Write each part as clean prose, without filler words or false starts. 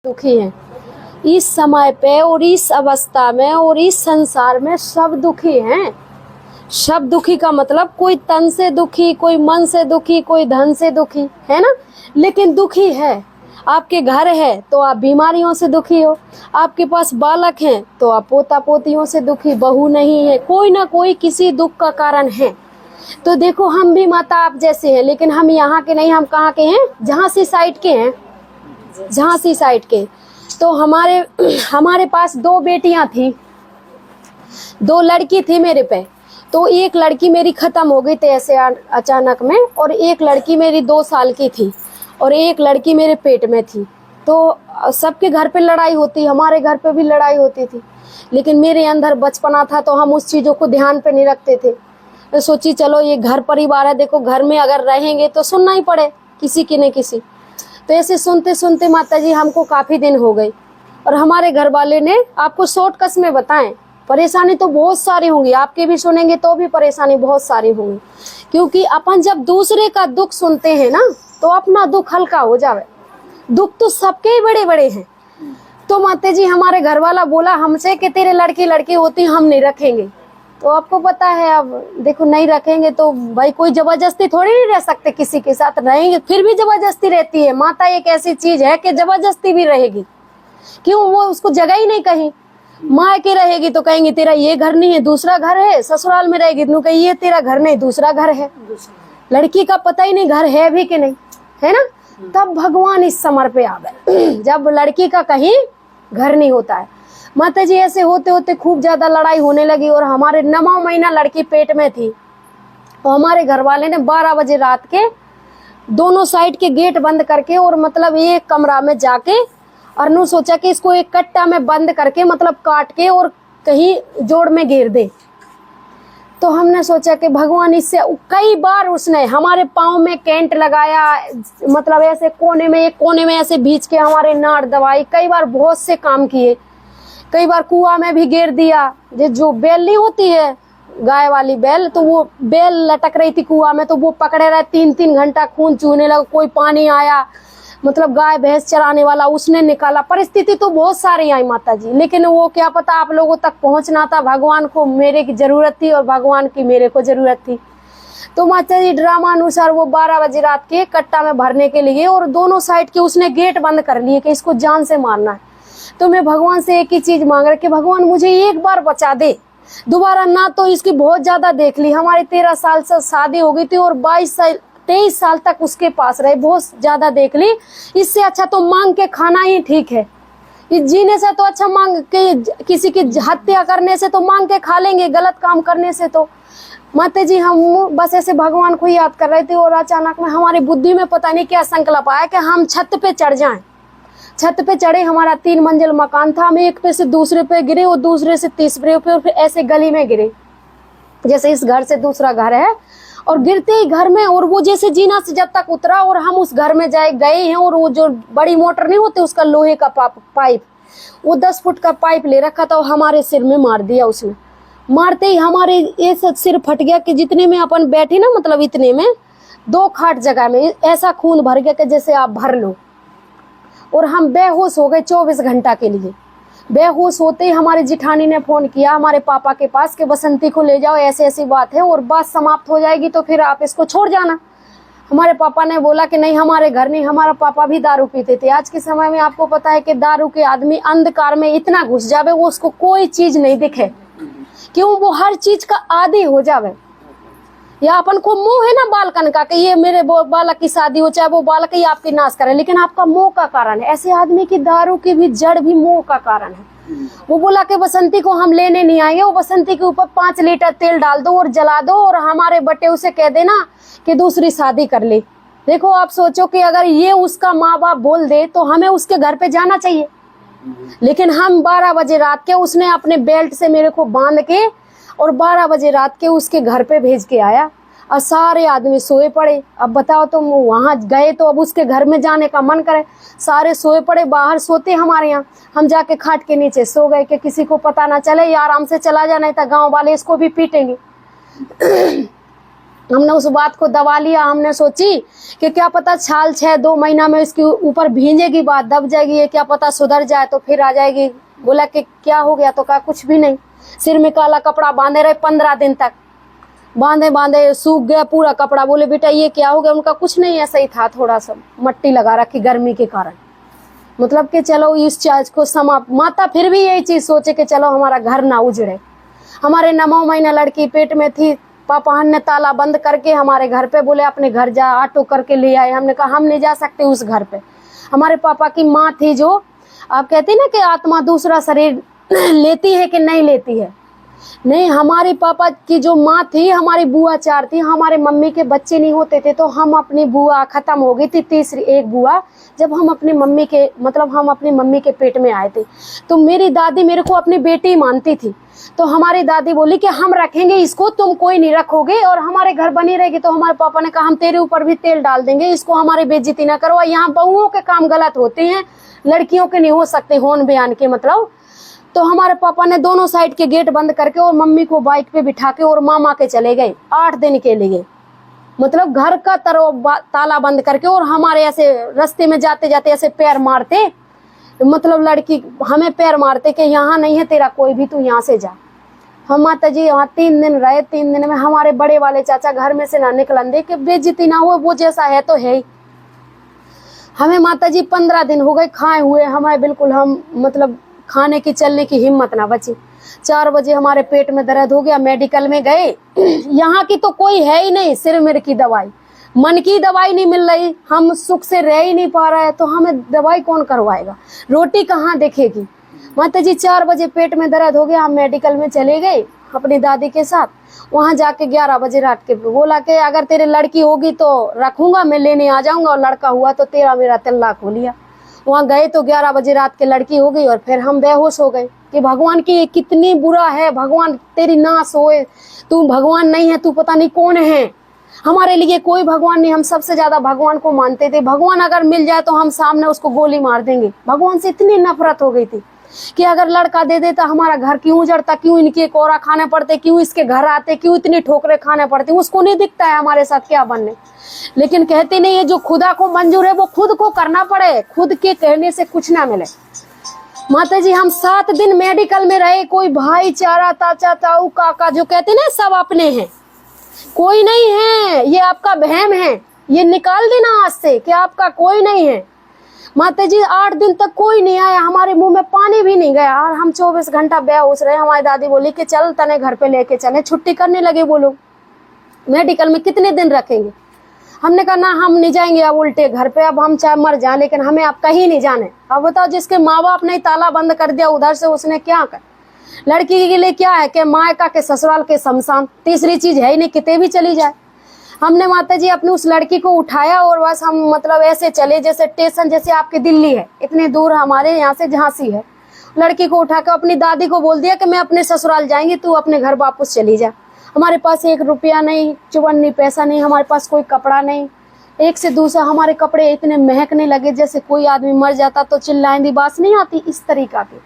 दुखी हैं इस समय पे और इस अवस्था में और इस संसार में। सब दुखी हैं। सब दुखी का मतलब कोई तन से दुखी, कोई मन से दुखी, कोई धन से दुखी, है ना। लेकिन दुखी है। आपके घर है तो आप बीमारियों से दुखी हो, आपके पास बालक हैं तो आप पोता पोतियों से दुखी, बहू नहीं है, कोई ना कोई किसी दुख का कारण है। तो देखो हम भी माता आप जैसे हैं, लेकिन हम यहाँ के नहीं। हम कहाँ के हैं? झांसी साइड के हैं, झांसी साइड के। तो हमारे पास 2 बेटियां थी, 2 लड़की थी मेरे पे। तो एक लड़की मेरी खत्म हो गई थी ऐसे अचानक में, और एक लड़की मेरी 2 साल की थी, और एक लड़की मेरे पेट में थी। तो सबके घर पे लड़ाई होती, हमारे घर पे भी लड़ाई होती थी, लेकिन मेरे अंदर बचपना था तो हम उस चीज़ों को ध्यान पे नहीं रखते थे। तो सोची चलो ये घर परिवार है, देखो घर में अगर रहेंगे तो सुनना ही पड़े किसी की न किसी। तो ऐसे सुनते सुनते माता जी हमको काफ़ी दिन हो गए, और हमारे घर वाले ने, आपको शॉर्टकट में बताएं, परेशानी तो बहुत सारी होंगी, आपके भी सुनेंगे तो भी परेशानी बहुत सारी होंगी। क्योंकि अपन जब दूसरे का दुख सुनते हैं ना तो अपना दुख हल्का हो जावे। दुख तो सबके ही बड़े बड़े हैं। तो माता जी हमारे घर वाला बोला हमसे कि तेरे लड़की होती हम नहीं रखेंगे। तो आपको पता है, अब देखो नहीं रखेंगे तो भाई कोई जबरदस्ती थोड़ी नहीं रह सकते, किसी के साथ रहेंगे फिर भी जबरदस्ती रहती है। माता एक ऐसी चीज है कि जबरदस्ती भी रहेगी। क्यों? वो उसको जगह ही नहीं कहीं। माँ के रहेगी तो कहेंगे तेरा ये घर नहीं है दूसरा घर है, ससुराल में रहेगी तो कहेंगे ये तेरा घर नहीं दूसरा घर है। लड़की का पता ही नहीं घर है भी कि नहीं, है ना। तब भगवान इस समर पे आ गए जब लड़की का कहीं घर नहीं होता है। माता जी ऐसे होते होते खूब ज्यादा लड़ाई होने लगी, और हमारे 9वां महीना लड़की पेट में थी। तो हमारे घर वाले ने 12 बजे रात के दोनों साइड के गेट बंद करके, और मतलब एक कमरा में जाके, और नु सोचा कि इसको एक कट्टा में बंद करके मतलब काट के और कहीं जोड़ में घेर दे। तो हमने सोचा कि भगवान इससे, कई बार उसने हमारे पाँव में कैंट लगाया, मतलब ऐसे कोने में, एक कोने में ऐसे बीच के हमारे नाड़ दबाई, कई बार बहुत से काम किए। कई बार कुआं में भी घेर दिया। जो बेल नहीं होती है गाय वाली बेल, तो वो बेल लटक रही थी कुआं में, तो वो पकड़े रहे 3-3 घंटा, खून चूहने लगा। कोई पानी आया, मतलब गाय भैंस चराने वाला, उसने निकाला। परिस्थिति तो बहुत सारी आई माता जी, लेकिन वो क्या पता आप लोगों तक पहुंचना था। भगवान को मेरे की जरूरत थी और भगवान की मेरे को जरूरत थी। तो माता जी ड्रामा अनुसार वो 12 बजे रात के कट्टा में भरने के लिए, और दोनों साइड के उसने गेट बंद कर लिए कि इसको जान से मारना है। तो मैं भगवान से एक ही चीज मांग रही कि भगवान मुझे एक बार बचा दे, दोबारा ना। तो इसकी बहुत ज्यादा देख ली। हमारी 13 साल से शादी हो गई थी, और 23 साल तक उसके पास रहे, बहुत ज्यादा देख ली। इससे अच्छा तो मांग के खाना ही ठीक है। इस जीने से तो अच्छा मांग के, किसी की हत्या करने से तो मांग के खा लेंगे, गलत काम करने से तो। माता जी हम बस ऐसे भगवान को याद कर रहे थे, और अचानक में हमारी बुद्धि में पता नहीं क्या संकल्प आया कि हम छत पे चढ़ जाएं। छत पे चढ़े। हमारा 3 मंजिल मकान था। हम एक पे से दूसरे पे गिरे, और दूसरे से तीसरे पे, और फिर ऐसे गली में गिरे, जैसे इस घर से दूसरा घर है। और गिरते ही घर में, और वो जैसे जीना से जब तक उतरा और हम उस घर में गए हैं, और वो जो बड़ी मोटर नहीं होती उसका लोहे का पाइप, वो 10 फुट का पाइप ले रखा था, और हमारे सिर में मार दिया उसने। मारते ही हमारे ऐसा सिर फट गया कि जितने में अपन बैठे ना, मतलब इतने में 2 खाट जगह में ऐसा खून भर गया कि जैसे आप भर लो। और हम बेहोश हो गए 24 घंटा के लिए। बेहोश होते ही हमारी जिठानी ने फोन किया हमारे पापा के पास कि बसंती को ले जाओ, ऐसी ऐसी बात है, और बात समाप्त हो जाएगी तो फिर आप इसको छोड़ जाना। हमारे पापा ने बोला कि नहीं हमारे घर नहीं। हमारा पापा भी दारू पीते थे। आज के समय में आपको पता है कि दारू के आदमी अंधकार में इतना घुस जावे, वो उसको कोई चीज नहीं दिखे। क्यों? वो हर चीज का आदी हो जावे। या अपन को मोह है ना बालकन का कि ये मेरे बालक की शादी हो, चाहे वो बालक ही आपकी नाश करे, लेकिन आपका मोह का कारण है। ऐसे आदमी की दारू की भी जड़ भी मोह का कारण है। वो बोला कि बसंती को हम लेने नहीं आएंगे, वो बसंती के ऊपर 5 लीटर तेल डाल दो और जला दो, और हमारे बटे उसे कह देना कि दूसरी शादी कर ले। देखो आप सोचो कि अगर ये उसका माँ बाप बोल दे तो हमें उसके घर पे जाना चाहिए, लेकिन हम 12 बजे रात के, उसने अपने बेल्ट से मेरे को बांध के और 12 बजे रात के उसके घर पे भेज के आया, और सारे आदमी सोए पड़े। अब बताओ तुम वहां गए तो अब उसके घर में जाने का मन करे। सारे सोए पड़े, बाहर सोते हमारे यहाँ। हम जाके खाट के नीचे सो गए कि किसी को पता ना चले, ये आराम से चला जाना था, गांव वाले इसको भी पीटेंगे। हमने उस बात को दबा लिया। हमने सोची कि क्या पता छाल 6-2 महीना में इसके ऊपर भींजेगी, बात दब जाएगी, ये क्या पता सुधर जाए तो फिर आ जाएगी। बोला कि क्या हो गया, तो कहा कुछ भी नहीं। सिर में काला कपड़ा बांधे रहे 15 दिन तक, बांधे बांधे सूख गया पूरा कपड़ा। बोले बेटा ये क्या हो गया? उनका कुछ नहीं, ऐसा ही था, थोड़ा सा मट्टी लगा रखी गर्मी के कारण। मतलब कि चलो इस चीज को समाप्त। माता फिर भी यही चीज सोचे कि चलो हमारा घर ना उजड़े। हमारे 9 महीना लड़की पेट में थी, पापा ने ताला बंद करके हमारे घर पे बोले अपने घर जा, ऑटो करके ले आए। हमने कहा हम नहीं जा सकते उस घर पे। हमारे पापा की माँ थी, जो आप कहते हैं ना कि आत्मा दूसरा शरीर लेती है कि नहीं लेती है, नहीं, हमारे पापा की जो माँ थी, हमारी बुआ 4 थी। हमारे मम्मी के बच्चे नहीं होते थे तो हम अपनी बुआ खत्म हो गई थी, तीसरी एक बुआ, जब हम अपनी मम्मी के हम अपनी मम्मी के पेट में आए थे। तो मेरी दादी मेरे को अपनी बेटी मानती थी। तो हमारी दादी बोली कि हम रखेंगे इसको, तुम कोई नहीं रखोगे और हमारे घर बनी रहेगी। तो हमारे पापा ने कहा हम तेरे ऊपर भी तेल डाल देंगे, इसको हमारी बेइज्जती ना करो। यहाँ बहुओं के काम गलत होते हैं, लड़कियों के नहीं हो सकते होन बयान के मतलब। तो हमारे पापा ने दोनों साइड के गेट बंद करके और मम्मी को बाइक पे बिठा के और मामा के चले गए 8 दिन के लिए। मतलब घर का ताला बंद करके, और हमारे ऐसे रास्ते में जाते जाते ऐसे पैर मारते, मतलब लड़की हमें पैर मारते कि यहाँ नहीं है तेरा कोई भी, तू यहाँ से जा। हम माता जी यहाँ 3 दिन रहे। 3 दिन में हमारे बड़े वाले चाचा घर में से ना निकलन दे कि बेइज्जती ना हो, वो जैसा है तो है ही। हमें माता जी 15 दिन हो गए खाए हुए, हमें बिल्कुल हम मतलब खाने की चलने की हिम्मत ना बची। 4 बजे हमारे पेट में दर्द हो गया, मेडिकल में गए। यहाँ की तो कोई है ही नहीं, सिर मेरे की दवाई, मन की दवाई नहीं मिल रही, हम सुख से रह ही नहीं पा रहे, तो हमें दवाई कौन करवाएगा, रोटी कहाँ देखेगी। माता जी 4 बजे पेट में दर्द हो गया, हम मेडिकल में चले गए अपनी दादी के साथ। वहां जाके 11 बजे रात के बोला कि अगर तेरे लड़की होगी तो रखूंगा, मैं लेने आ जाऊंगा, और लड़का हुआ तो तेरा मेरा तलाक हो लिया। वहां गए तो 11 बजे रात के लड़की हो गई और फिर हम बेहोश हो गए कि भगवान की कितनी बुरा है, भगवान तेरी नाश होए, तू भगवान नहीं है, तू पता नहीं कौन है। हमारे लिए कोई भगवान नहीं, हम सबसे ज्यादा भगवान को मानते थे। भगवान अगर मिल जाए तो हम सामने उसको गोली मार देंगे। भगवान से इतनी नफरत हो गई थी कि अगर लड़का दे देता हमारा घर क्यों उजड़ता, क्यों इनके कोरा खाने पड़ते, क्यों इसके घर आते, क्यों इतनी ठोकरें खाने पड़ती। उसको नहीं दिखता है हमारे साथ क्या बनने, लेकिन कहते नहीं है जो खुदा को मंजूर है वो खुद को करना पड़े, खुद के कहने से कुछ ना मिले। माता जी हम 7 दिन मेडिकल में रहे, कोई भाईचारा, चाचा ताऊ काका जो कहते ना सब अपने हैं, कोई नहीं है। ये आपका वहम है, ये निकाल देना आज से कि आपका कोई नहीं है। माता जी 8 दिन तक कोई नहीं आया, हमारे मुंह में पानी भी नहीं गया, और हम 24 घंटा बेहोश रहे। हमारी दादी बोली कि चल तने घर पे लेके चले, छुट्टी करने लगे वो लोग। मेडिकल में कितने दिन रखेंगे? हमने कहा ना हम नहीं जाएंगे अब उल्टे घर पे, अब हम चाहे मर जाए लेकिन हमें अब कहीं नहीं जाने। अब बताओ जिसके माँ बाप ने ताला बंद कर दिया उधर से, उसने क्या कर, लड़की के लिए क्या है कि मायका के ससुराल के शमशान, तीसरी चीज है ही नहीं, कितने भी चली जाए। हमने माता जी अपनी उस लड़की को उठाया और बस हम मतलब ऐसे चले जैसे स्टेशन, जैसे आपकी दिल्ली है इतनी दूर हमारे यहाँ से झांसी है। लड़की को उठाकर अपनी दादी को बोल दिया कि मैं अपने ससुराल जाएंगी, तू अपने घर वापस चली जा। हमारे पास 1 रुपया नहीं, चुवन्नी पैसा नहीं, हमारे पास कोई कपड़ा नहीं। एक से दूसरा हमारे कपड़े इतने महकने लगे जैसे कोई आदमी मर जाता तो चिल्लाएंदी बात नहीं आती, इस तरीका के।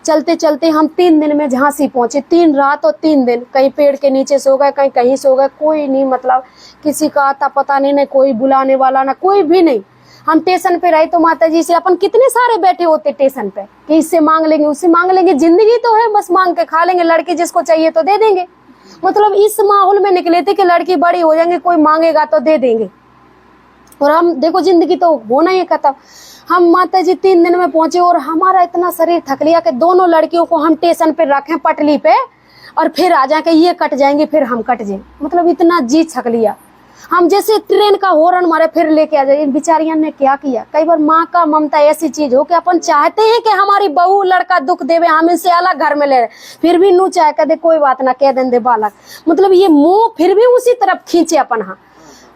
चलते चलते हम 3 दिन में झांसी पहुंचे, 3 रात और 3 दिन। कहीं पेड़ के नीचे सो गए, कहीं कहीं सो गए, कोई नहीं, मतलब किसी का आता पता नहीं, कोई बुलाने वाला ना कोई भी नहीं। हम स्टेशन पे रहे तो माता जी से अपन कितने सारे बैठे होते स्टेशन पे कि इससे मांग लेंगे, उससे मांग लेंगे, जिंदगी तो है बस मांग के खा लेंगे, लड़की जिसको चाहिए तो दे देंगे। मतलब इस माहौल में निकले थे कि लड़की बड़ी हो जाएंगे, कोई मांगेगा तो दे देंगे, और हम देखो जिंदगी तो होना ही खत्म। हम माता जी 3 दिन में पहुंचे और हमारा इतना शरीर थक लिया कि दोनों लड़कियों को हम स्टेशन पे रखें पटली पे और फिर आ जाए कि ये कट जाएंगे फिर हम कट जाए, मतलब इतना जी थक लिया। हम जैसे ट्रेन का हॉर्न मारे फिर लेके आ जाए। बेचारियां ने क्या किया, कई बार माँ का ममता ऐसी चीज हो कि अपन चाहते हैं कि हमारी बहू लड़का दुख देवे, हम इनसे अलग घर में ले रहे, फिर भी नू चाहे कदे कोई बात ना कह दें बालक, मतलब ये मुंह फिर भी उसी तरफ खींचे अपन। हाँ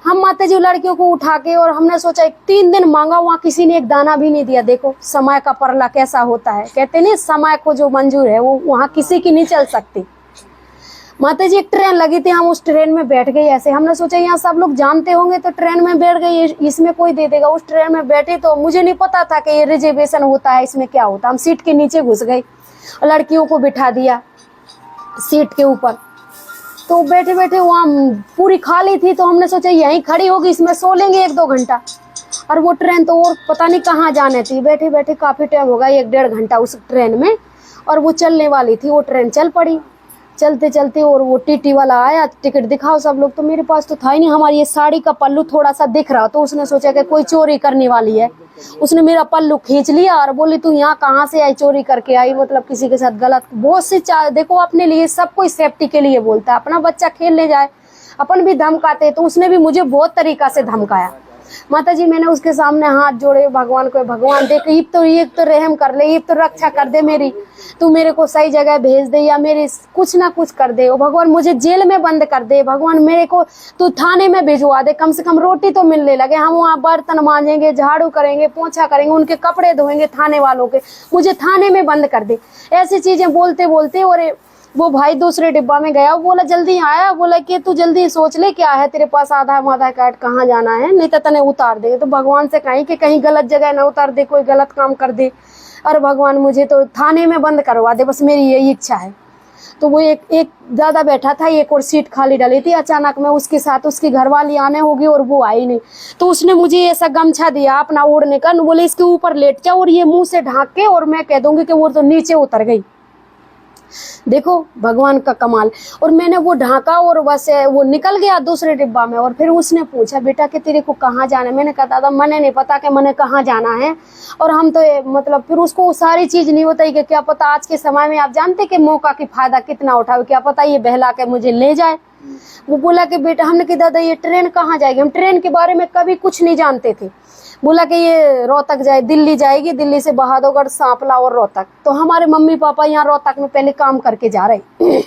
हम माता जी लड़कियों को उठा के, और हमने सोचा 3 दिन मांगा, वहाँ किसी ने एक दाना भी नहीं दिया। देखो समय का परला कैसा होता है, कहते नहीं समय को जो मंजूर है वो वहाँ किसी की नहीं चल सकती। माता जी एक ट्रेन लगी थी, हम उस ट्रेन में बैठ गए। ऐसे हमने सोचा यहाँ सब लोग जानते होंगे तो ट्रेन में बैठ गए, इसमें कोई दे देगा। उस ट्रेन में बैठे तो मुझे नहीं पता था कि ये रिजर्वेशन होता है, इसमें क्या होता। हम सीट के नीचे घुस गए और लड़कियों को बिठा दिया सीट के ऊपर। तो बैठे बैठे वहाँ पूरी खाली थी, तो हमने सोचा यहीं खड़ी होगी, इसमें सो लेंगे 1-2 घंटा। और वो ट्रेन तो और पता नहीं कहाँ जाने थी। बैठे बैठे काफ़ी टाइम हो गया, 1-1.5 घंटा उस ट्रेन में, और वो चलने वाली थी। वो ट्रेन चल पड़ी चलते चलते, और वो टीटी वाला आया, टिकट दिखाओ सब लोग। तो मेरे पास तो था ही नहीं, हमारी ये साड़ी का पल्लू थोड़ा सा दिख रहा, तो उसने सोचा कि कोई चोरी करने वाली है। उसने मेरा पल्लू खींच लिया और बोली तू यहाँ कहाँ से आई, चोरी करके आई, मतलब किसी के साथ गलत। बहुत सी देखो, अपने लिए सब कोई सेफ्टी के लिए बोलता है, अपना बच्चा खेलने जाए अपन भी धमकाते। तो उसने भी मुझे बहुत तरीका से धमकाया। माता जी मैंने उसके सामने हाथ जोड़े भगवान को, भगवान देख ये तो रहम कर ले, ये तो रक्षा कर दे मेरी, तू मेरे को सही जगह भेज दे, या मेरे कुछ ना कुछ कर दे। ओ भगवान मुझे जेल में बंद कर दे, भगवान मेरे को तू थाने में भिजवा दे, कम से कम रोटी तो मिलने लगे। हम वहाँ बर्तन मांजेंगे, झाड़ू करेंगे, पोछा करेंगे, उनके कपड़े धोएंगे थाने वालों के, मुझे थाने में बंद कर दे। ऐसी चीजें बोलते बोलते, और वो भाई दूसरे डिब्बा में गया, बोला जल्दी आया, बोला कि तू जल्दी सोच ले क्या है तेरे पास, आधार कार्ड, कहाँ जाना है, नहीं तो तने उतार दे। तो भगवान से कहीं कि कहीं गलत जगह ना उतार दे, कोई गलत काम कर दे, और भगवान मुझे तो थाने में बंद करवा दे, बस मेरी यही इच्छा है। तो वो एक दादा बैठा था, एक और सीट खाली डाली थी। अचानक में उसके साथ उसकी घरवाली आने होगी, और वो आई नहीं। तो उसने मुझे ऐसा गमछा दिया अपना ओढ़ने का, बोले इसके ऊपर लेट जाओ और ये मुंह से ढांक के, और मैं कह दूंगी कि वो तो नीचे उतर गई। देखो भगवान का कमाल। और मैंने वो ढांका, और बस वो निकल गया दूसरे डिब्बा में। और फिर उसने पूछा बेटा कि तेरे को कहाँ जाना है। मैंने कहा दादा मैंने नहीं पता कि मैंने कहाँ जाना है। और हम तो मतलब फिर उसको वो सारी चीज नहीं बताई कि क्या पता आज के समय में आप जानते कि मौका की फायदा कितना उठावे, क्या पता ये बहला के मुझे ले जाए। वो बोला कि बेटा, हमने कहा दादा ये ट्रेन कहाँ जाएगी, हम ट्रेन के बारे में कभी कुछ नहीं जानते थे। बोला कि ये रोहतक जाए, दिल्ली जाएगी, दिल्ली से बहादुरगढ़, सांपला और रोहतक। तो हमारे मम्मी पापा यहाँ रोहतक में पहले काम करके जा रहे।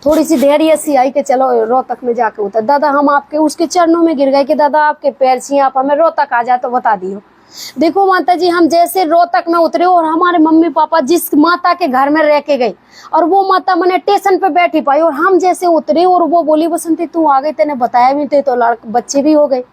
थोड़ी सी धैर्य सी आई कि चलो रोहतक में जाके उतर। दादा हम आपके उसके चरणों में गिर गए कि दादा आपके पैर छी, आप हमें रोहतक आ जाए तो बता दियो। देखो माता जी, हम जैसे रोहतक में उतरे, और हमारे मम्मी पापा जिस माता के घर में रह के गई, और वो माता मैंने स्टेशन पे बैठी पाई, और हम जैसे उतरे, और वो बोली बसंती तू आ गई, तेने बताया भी थे, तो बच्चे भी हो गए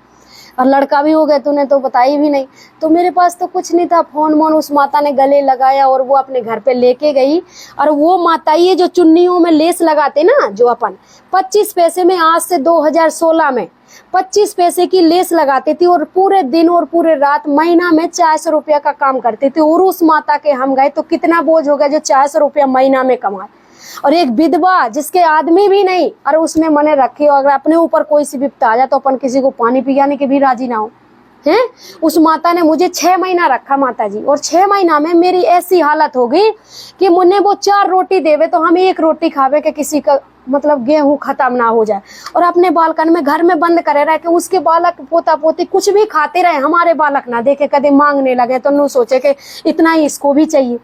और लड़का भी हो गया, तूने तो बताई भी नहीं। तो मेरे पास तो कुछ नहीं था, फोन मोन उस माता ने गले लगाया, और वो अपने घर पे लेके गई। और वो माता ये जो चुन्नियों में लेस लगाते ना, जो अपन 25 पैसे में, आज से 2016 में 25 पैसे की लेस लगाती थी, और पूरे दिन और पूरे रात महीना में 400 रुपया का काम करती थी। और उस माता के हम गए तो कितना बोझ हो गया जो 400 रुपया महीना में कमाए। और एक विधवा जिसके आदमी भी नहीं, और उसने मने रखे, अगर अपने ऊपर कोई सी विपदा आ जाए तो अपन किसी को पानी पियाने के भी राजी ना हो हैं। उस माता ने मुझे 6 महीना रखा माता जी, और 6 महीना में मेरी ऐसी हालत हो गई कि मुन्ने वो 4 रोटी देवे तो हम 1 रोटी खावे कि किसी का मतलब गेहूं खत्म ना हो जाए। और अपने बालकन में घर में बंद करे रहे कि उसके बालक पोता पोती कुछ भी खाते रहे, हमारे बालक ना देखे कदे मांगने लगे तो नू सोचे कि इतना ही इसको भी चाहिए।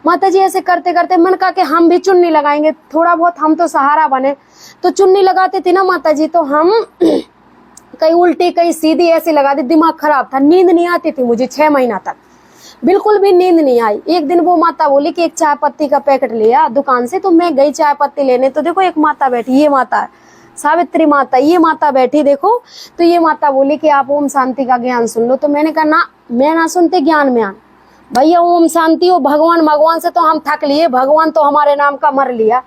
माता जी ऐसे करते करते मन कहा कि हम भी चुन्नी लगाएंगे, थोड़ा बहुत हम तो सहारा बने। तो चुन्नी लगाते थे ना माता जी, तो हम कहीं उल्टी कहीं सीधी ऐसी लगा दी। दिमाग खराब था, नींद नहीं आती थी मुझे 6 महीना तक, बिल्कुल भी नींद नहीं आई। एक दिन वो माता बोली कि एक चाय पत्ती का पैकेट लिया दुकान से, तो मैं गई चाय पत्ती लेने। तो देखो एक माता बैठी, ये माता है सावित्री माता, ये माता बैठी देखो। तो ये माता बोली कि आप ओम शांति का ज्ञान सुन लो। तो मैंने कहा ना, मैं ना सुनते ज्ञान में आन भैया, ओम शांति हो, भगवान से तो हम थक लिए, भगवान तो हमारे नाम का मर लिया।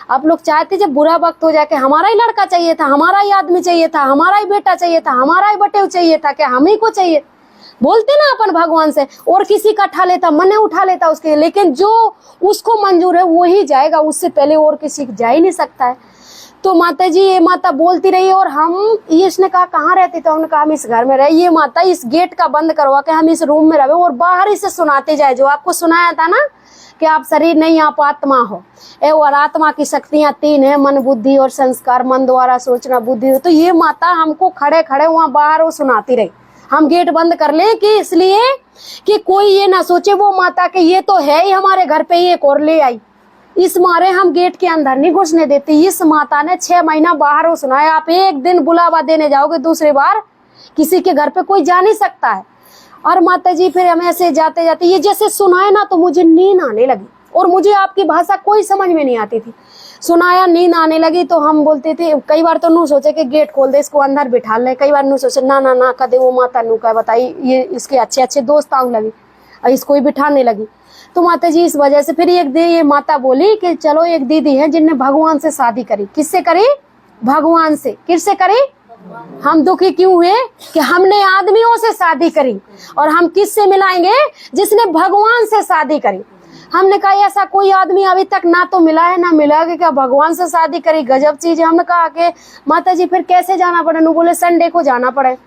आप लोग चाहते जब बुरा वक्त हो जाए कि हमारा ही लड़का चाहिए था, हमारा ही आदमी चाहिए था, हमारा ही बेटा चाहिए था, हमारा ही बटेव चाहिए था, क्या हम ही को चाहिए। बोलते ना अपन भगवान से, और किसी का उठा लेता, मने उठा लेता उसके, लेकिन जो उसको मंजूर है वो ही जाएगा, उससे पहले और किसी जा ही नहीं सकता है। तो माता जी ये माता बोलती रही, और हम ये इसने कहा कहाँ रहते थे, उन्होंने कहा हम इस घर में रहे। ये माता इस गेट का बंद करवा के हम इस रूम में रहे, और बाहर ही से सुनाते जाए, जो आपको सुनाया था ना कि आप शरीर नहीं आप आत्मा हो, और आत्मा की शक्तियां 3 है, मन बुद्धि और संस्कार। मन द्वारा सोचना बुद्धि। तो ये माता हमको खड़े खड़े वहां बाहर वो सुनाती रही। हम गेट बंद कर ले कि इसलिए कि कोई ये ना सोचे वो माता के ये तो है ही हमारे घर पे, ये एक और ले आई, इस मारे हम गेट के अंदर नहीं घुसने देते। इस माता ने 6 महीना बाहर वो सुनाया। आप एक दिन बुलावा देने जाओगे, दूसरी बार किसी के घर पे कोई जा नहीं सकता है। और माता जी फिर हम ऐसे जाते जाते ये जैसे सुनाए ना, तो मुझे नींद आने लगी, और मुझे आपकी भाषा कोई समझ में नहीं आती थी। सुनाया, नींद आने लगी। तो हम बोलते थे, कई बार तो नू सोचे कि गेट खोल दे, इसको अंदर बिठा ले। कई बार नू सोचे ना ना ना, कदे वो माता नू का बताई, ये इसके अच्छे अच्छे दोस्त आऊं लगी। और इसको ही बिठाने लगी। तो माता जी इस वजह से फिर ये माता बोली कि चलो एक दीदी है जिनने भगवान से शादी करी। किससे करी? भगवान से। किससे करी? हम दुखी क्यों हुए कि हमने आदमियों से शादी करी, और हम किससे मिलाएंगे? जिसने भगवान से शादी करी। हमने कहा ऐसा कोई आदमी अभी तक ना तो मिला है ना मिला कि क्या भगवान से शादी करी, गजब चीज है। हमने कहा कि माता जी फिर कैसे जाना पड़े? नु बोले संडे को जाना पड़े।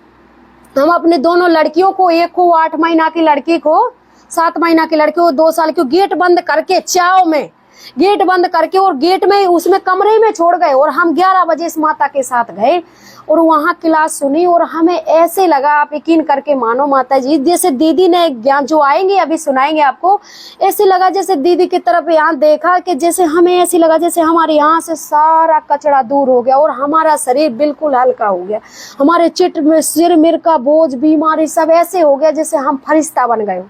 हम अपने दोनों लड़कियों को, एक को 8 महीना की लड़की को, 7 महीना की लड़की को, 2 साल की, गेट बंद करके चाव में गेट बंद करके और गेट में उसमें कमरे में छोड़ गए, और हम 11 बजे इस माता के साथ गए और वहां क्लास सुनी। और हमें ऐसे लगा, आप यकीन करके मानो माता जी, जैसे दीदी ने ज्ञान जो आएंगे अभी सुनाएंगे आपको, ऐसे लगा जैसे दीदी की तरफ यहाँ देखा कि जैसे हमें ऐसे लगा जैसे हमारे यहाँ से सारा कचरा दूर हो गया और हमारा शरीर बिल्कुल हल्का हो गया। हमारे चिट में सिर मिर का बोझ, बीमारी सब ऐसे हो गया जैसे हम फरिश्ता बन गए।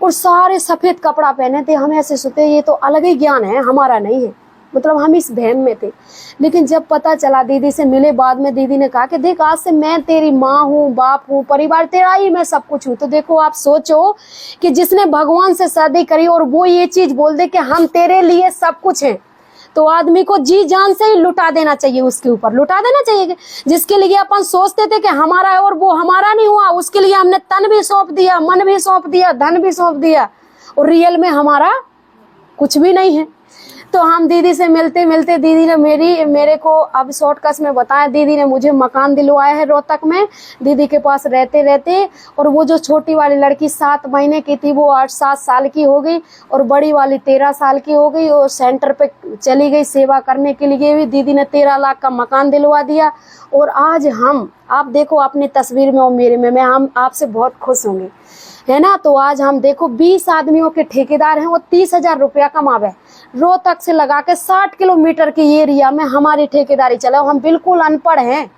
और सारे सफेद कपड़ा पहने थे। हम ऐसे सोते ये तो अलग ही ज्ञान है, हमारा नहीं है, मतलब हम इस भ्रम में थे। लेकिन जब पता चला, दीदी से मिले, बाद में दीदी ने कहा कि देख आज से मैं तेरी माँ हूँ, बाप हूँ, परिवार तेरा ही, मैं सब कुछ हूँ। तो देखो आप सोचो कि जिसने भगवान से शादी करी और वो ये चीज बोल दे कि हम तेरे लिए सब कुछ हैं, तो आदमी को जी जान से ही लुटा देना चाहिए, उसके ऊपर लुटा देना चाहिए। जिसके लिए अपन सोचते थे कि हमारा है और वो हमारा नहीं हुआ, उसके लिए हमने तन भी सौंप दिया, मन भी सौंप दिया, धन भी सौंप दिया, और रियल में हमारा कुछ भी नहीं है। तो हम दीदी से मिलते मिलते दीदी ने मेरे को अब शॉर्टकट में बताया, दीदी ने मुझे मकान दिलवाया है रोहतक में। दीदी के पास रहते रहते, और वो जो छोटी वाली लड़की 7 महीने की थी वो 8-7 साल की हो गई, और बड़ी वाली 13 साल की हो गई, और सेंटर पे चली गई सेवा करने के लिए भी। दीदी ने 13 लाख का मकान दिलवा दिया। और आज हम, आप देखो अपनी तस्वीर में और मेरे में, हम आपसे बहुत खुश होंगे, है ना। तो आज हम देखो 20 आदमियों के ठेकेदार हैं, वो 30,000 रुपया कमावे। रोहतक से लगा के 60 किलोमीटर के एरिया में हमारी ठेकेदारी चला। हम बिल्कुल अनपढ़ हैं,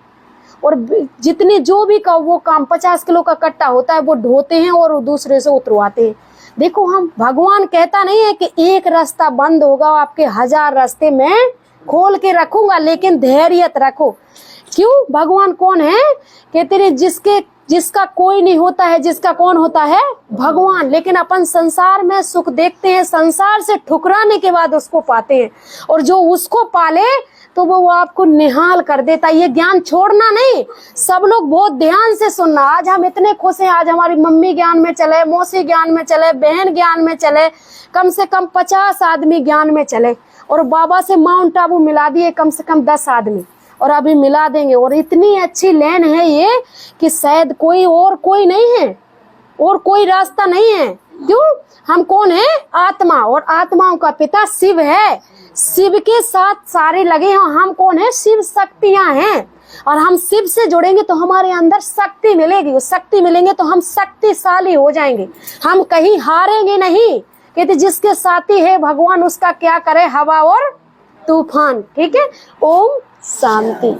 और जितने जो भी का वो काम 50 किलो का कट्टा होता है वो ढोते हैं और दूसरे से उतरवाते हैं। देखो हम, भगवान कहता नहीं है कि एक रास्ता बंद होगा, आपके 1000 रास्ते में खोल के रखूंगा, लेकिन धैर्य रखो। क्यों? भगवान कौन है? कहते हैं जिसका कोई नहीं होता है, जिसका कौन होता है? भगवान। लेकिन अपन संसार में सुख देखते हैं, संसार से ठुकराने के बाद उसको पाते हैं, और जो उसको पाले तो वो आपको निहाल कर देता है। ये ज्ञान छोड़ना नहीं, सब लोग बहुत ध्यान से सुनना। आज हम इतने खुश हैं, आज हमारी मम्मी ज्ञान में चले, मौसी ज्ञान में चले, बहन ज्ञान में चले, कम से कम 50 आदमी ज्ञान में चले, और बाबा से माउंट आबू मिला दिए कम से कम 10 आदमी, और अभी मिला देंगे। और इतनी अच्छी लेन है ये कि शायद कोई नहीं है, और कोई रास्ता नहीं है। क्यों? हम कौन है? आत्मा, और आत्माओं का पिता शिव है। शिव के साथ सारे लगे हैं। हम कौन है? शिव शक्तियां हैं, और हम शिव से जुड़ेंगे तो हमारे अंदर शक्ति मिलेगी। उस शक्ति मिलेंगे तो हम शक्तिशाली हो जाएंगे, हम कहीं हारेंगे नहीं। कहते जिसके साथी है भगवान, उसका क्या करे हवा और तूफान। ठीक है, ओम शांति।